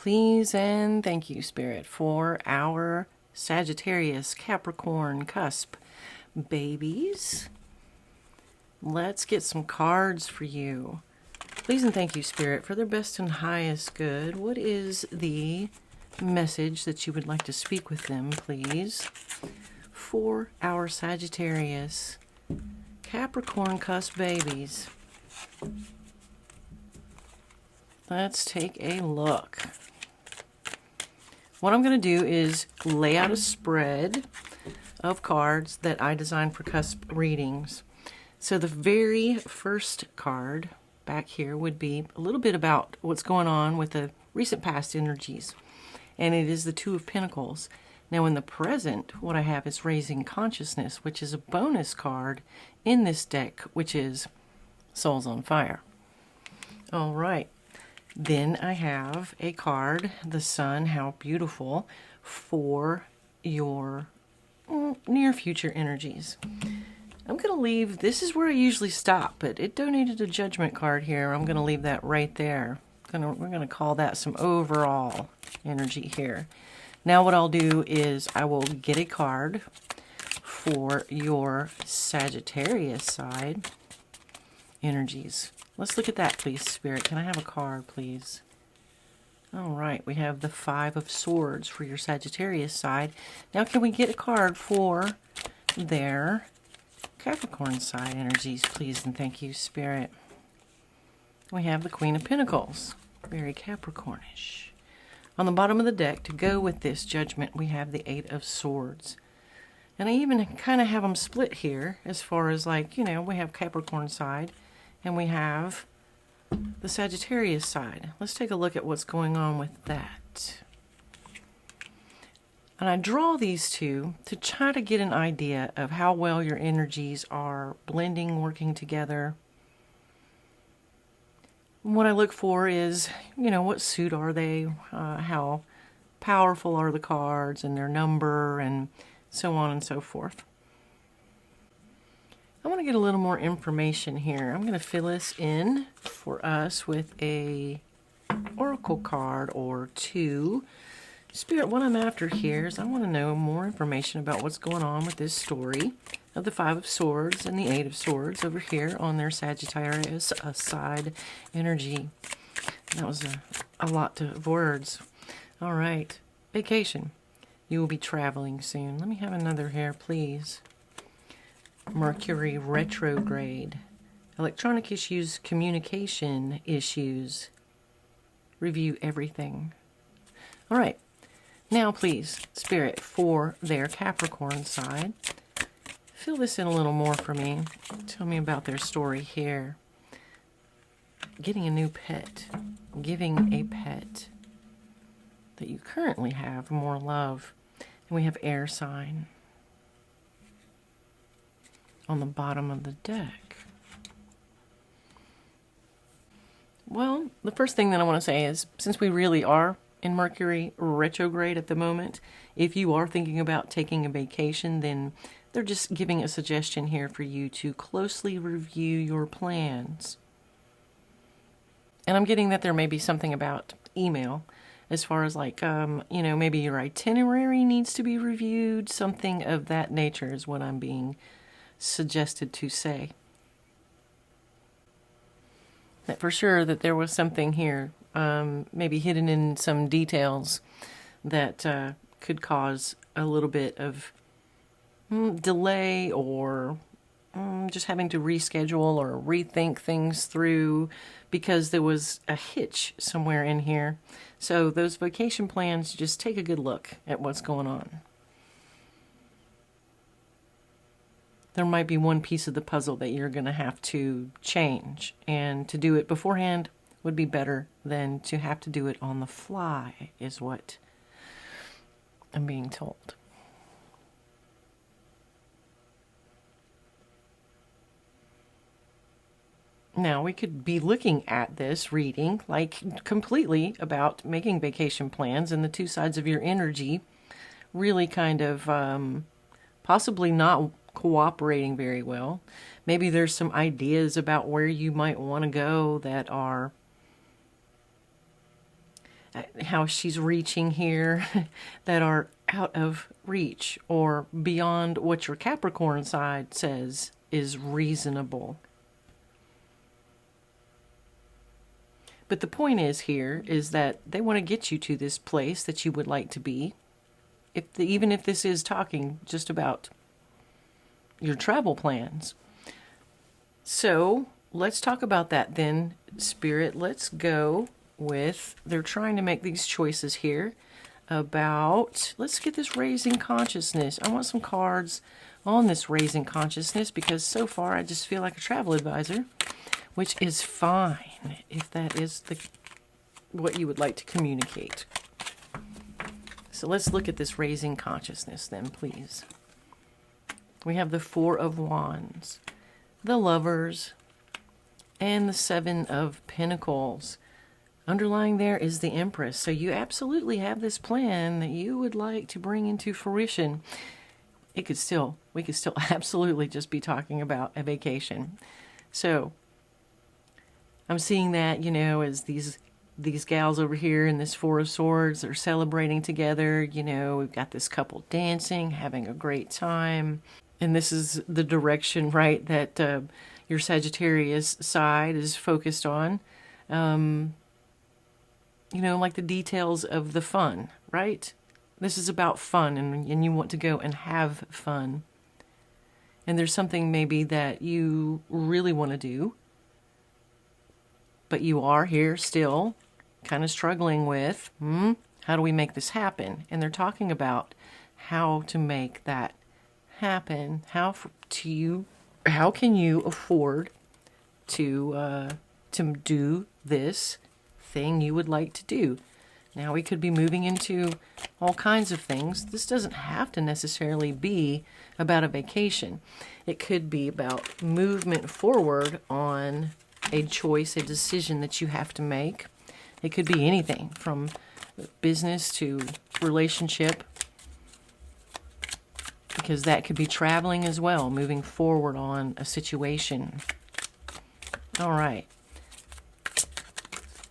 Please and thank you, Spirit, for our Sagittarius Capricorn Cusp babies. Let's get some cards for you. Please and thank you, Spirit, for their best and highest good. What is the message that you would like to speak with them, please, for our Sagittarius Capricorn Cusp babies? Let's take a look. What I'm going to do is lay out a spread of cards that I designed for cusp readings. So the very first card back here would be a little bit about what's going on with the recent past energies. And it is the Two of Pentacles. Now in the present, what I have is Raising Consciousness, which is a bonus card in this deck, which is Souls on Fire. All right. Then I have a card, the Sun, how beautiful, for your near future energies. I'm going to leave, this is where I usually stop, but it donated a Judgment card here. I'm going to leave that right there. We're going to call that some overall energy here. Now what I'll do is I will get a card for your Sagittarius side energies. Let's look at that, please, Spirit. Can I have a card, please? All right, we have the Five of Swords for your Sagittarius side. Now can we get a card for their Capricorn side energies, please, and thank you, Spirit. We have the Queen of Pentacles, very Capricornish. On the bottom of the deck, to go with this Judgment, we have the Eight of Swords. And I even kind of have them split here as far as, like, you know, we have Capricorn side and we have the Sagittarius side. Let's take a look at what's going on with that. And I draw these two to try to get an idea of how well your energies are blending, working together. What I look for is, you know, what suit are they, how powerful are the cards and their number, and so on and so forth. I want to get a little more information here. I'm going to fill this in for us with a oracle card or two. Spirit, what I'm after here is I want to know more information about what's going on with this story of the Five of Swords and the Eight of Swords over here on their Sagittarius side energy. That was a lot of words. All right. Vacation. You will be traveling soon. Let me have another here, please. Mercury retrograde. Electronic issues, communication issues. Review everything. All right. Now, please, Spirit, for their Capricorn side, fill this in a little more for me. Tell me about their story here. Getting a new pet. Giving a pet that you currently have more love. And we have air sign on the bottom of the deck. Well, the first thing that I want to say is, since we really are in Mercury retrograde at the moment, if you are thinking about taking a vacation, then they're just giving a suggestion here for you to closely review your plans. And I'm getting that there may be something about email, as far as like, you know, maybe your itinerary needs to be reviewed. Something of that nature is what I'm being suggested to say. That for sure that there was something here, maybe hidden in some details that could cause a little bit of delay, or just having to reschedule or rethink things through because there was a hitch somewhere in here. So those vacation plans, just take a good look at what's going on. There might be one piece of the puzzle that you're going to have to change, and to do it beforehand would be better than to have to do it on the fly, is what I'm being told. Now, we could be looking at this reading like completely about making vacation plans and the two sides of your energy really kind of possibly not cooperating very well. Maybe there's some ideas about where you might want to go that are how she's reaching here that are out of reach or beyond what your Capricorn side says is reasonable. But the point is here is that they want to get you to this place that you would like to be. Even if this is talking just about your travel plans. So let's talk about that then, Spirit. Let's go with, they're trying to make these choices here about, let's get this raising consciousness. I want some cards on this raising consciousness because so far I just feel like a travel advisor, which is fine if that is what you would like to communicate. So let's look at this raising consciousness then, please. We have the Four of Wands, the Lovers, and the Seven of Pentacles. Underlying there is the Empress. So you absolutely have this plan that you would like to bring into fruition. We could still absolutely just be talking about a vacation. So I'm seeing that, as these gals over here in this Four of Swords are celebrating together. We've got this couple dancing, having a great time. And this is the direction, right, that your Sagittarius side is focused on. Like the details of the fun, right? This is about fun, and you want to go and have fun. And there's something maybe that you really want to do, but you are here still kind of struggling with, how do we make this happen? And they're talking about how to make that happen. How can you afford to do this thing you would like to do? Now we could be moving into all kinds of things. This doesn't have to necessarily be about a vacation. It could be about movement forward on a choice, a decision that you have to make. It could be anything from business to relationship, because that could be traveling as well, moving forward on a situation. All right.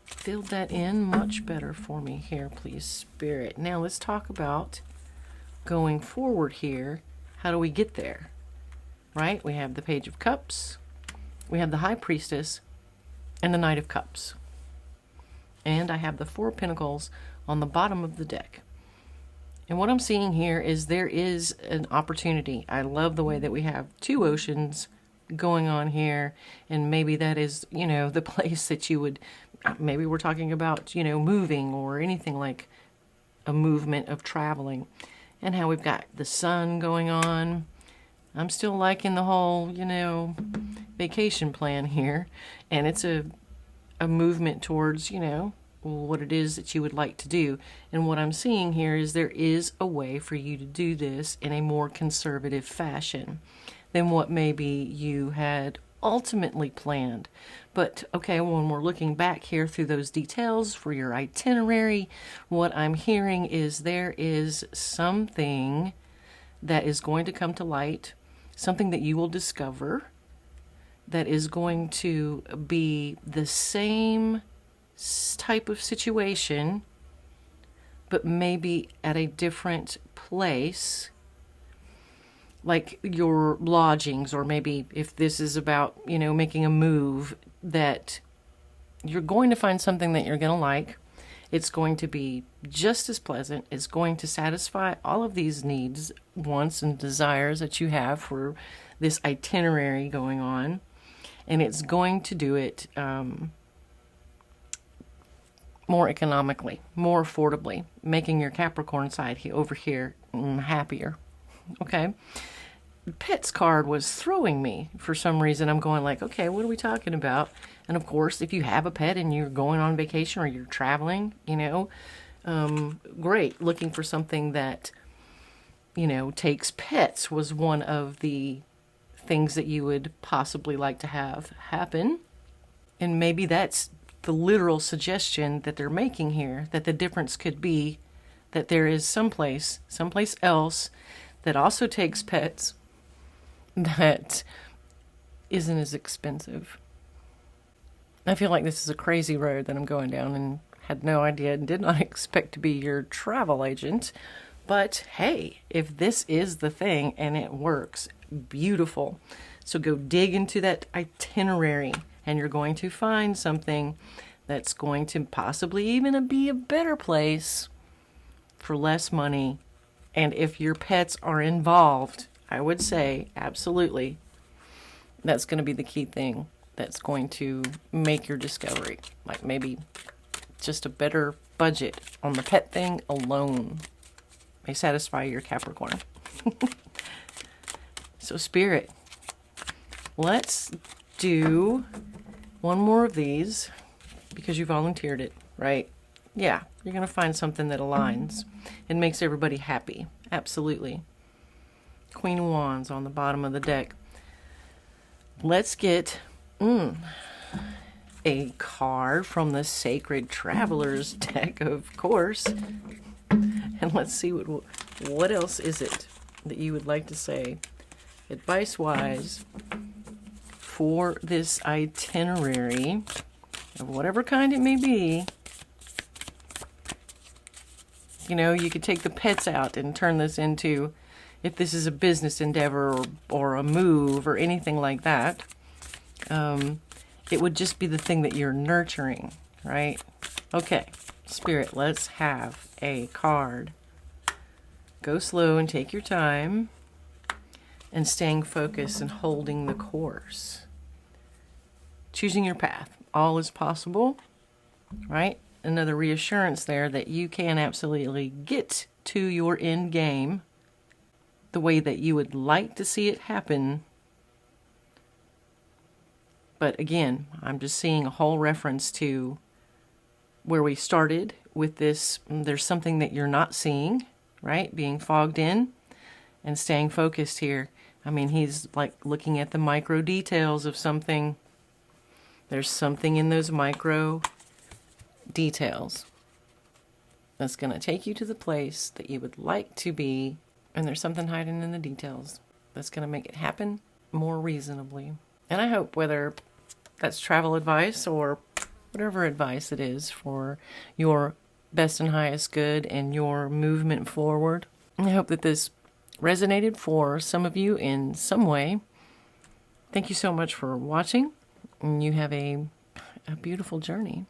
Fill that in much better for me here, please, Spirit. Now let's talk about going forward here. How do we get there? Right? We have the Page of Cups, we have the High Priestess, and the Knight of Cups. And I have the Four of Pentacles on the bottom of the deck. And what I'm seeing here is there is an opportunity. I love the way that we have two oceans going on here. And maybe that is, the place that you would, maybe we're talking about, moving or anything like a movement of traveling. And how we've got the sun going on. I'm still liking the whole, vacation plan here. And it's a movement towards, what it is that you would like to do. And what I'm seeing here is there is a way for you to do this in a more conservative fashion than what maybe you had ultimately planned. But okay, when we're looking back here through those details for your itinerary, what I'm hearing is there is something that is going to come to light, something that you will discover that is going to be the same type of situation, but maybe at a different place, like your lodgings, or maybe if this is about, making a move, that you're going to find something that you're going to like. It's going to be just as pleasant. It's going to satisfy all of these needs, wants, and desires that you have for this itinerary going on. And it's going to do it more economically, more affordably, making your Capricorn side over here happier. Okay? The Pets card was throwing me for some reason. I'm going like, okay, what are we talking about? And of course, if you have a pet and you're going on vacation or you're traveling, great. Looking for something that, takes pets was one of the things that you would possibly like to have happen. And maybe that's the literal suggestion that they're making here, that the difference could be that there is someplace else that also takes pets that isn't as expensive. I feel like this is a crazy road that I'm going down, and had no idea and did not expect to be your travel agent. But hey, if this is the thing and it works, beautiful. So go dig into that itinerary and you're going to find something that's going to possibly even be a better place for less money. And if your pets are involved, I would say absolutely, that's going to be the key thing that's going to make your discovery. Like maybe just a better budget on the pet thing alone may satisfy your Capricorn. So Spirit, let's do one more of these because you volunteered it, right? Yeah, you're going to find something that aligns and makes everybody happy. Absolutely. Queen of Wands on the bottom of the deck. Let's get a card from the Sacred Travelers deck, of course. And let's see what else is it that you would like to say, advice-wise, for this itinerary of whatever kind it may be. You know, you could take the pets out and turn this into, if this is a business endeavor or a move or anything like that, it would just be the thing that you're nurturing, right? Okay, Spirit, let's have a card. Go slow and take your time and staying focused and holding the course. Choosing your path. All is possible, right? Another reassurance there that you can absolutely get to your end game the way that you would like to see it happen. But again, I'm just seeing a whole reference to where we started with this. There's something that you're not seeing, right? Being fogged in and staying focused here. I mean, he's like looking at the micro details of something. There's something in those micro details that's going to take you to the place that you would like to be, and there's something hiding in the details that's going to make it happen more reasonably. And I hope, whether that's travel advice or whatever advice it is for your best and highest good and your movement forward, I hope that this resonated for some of you in some way. Thank you so much for watching, and you have a beautiful journey.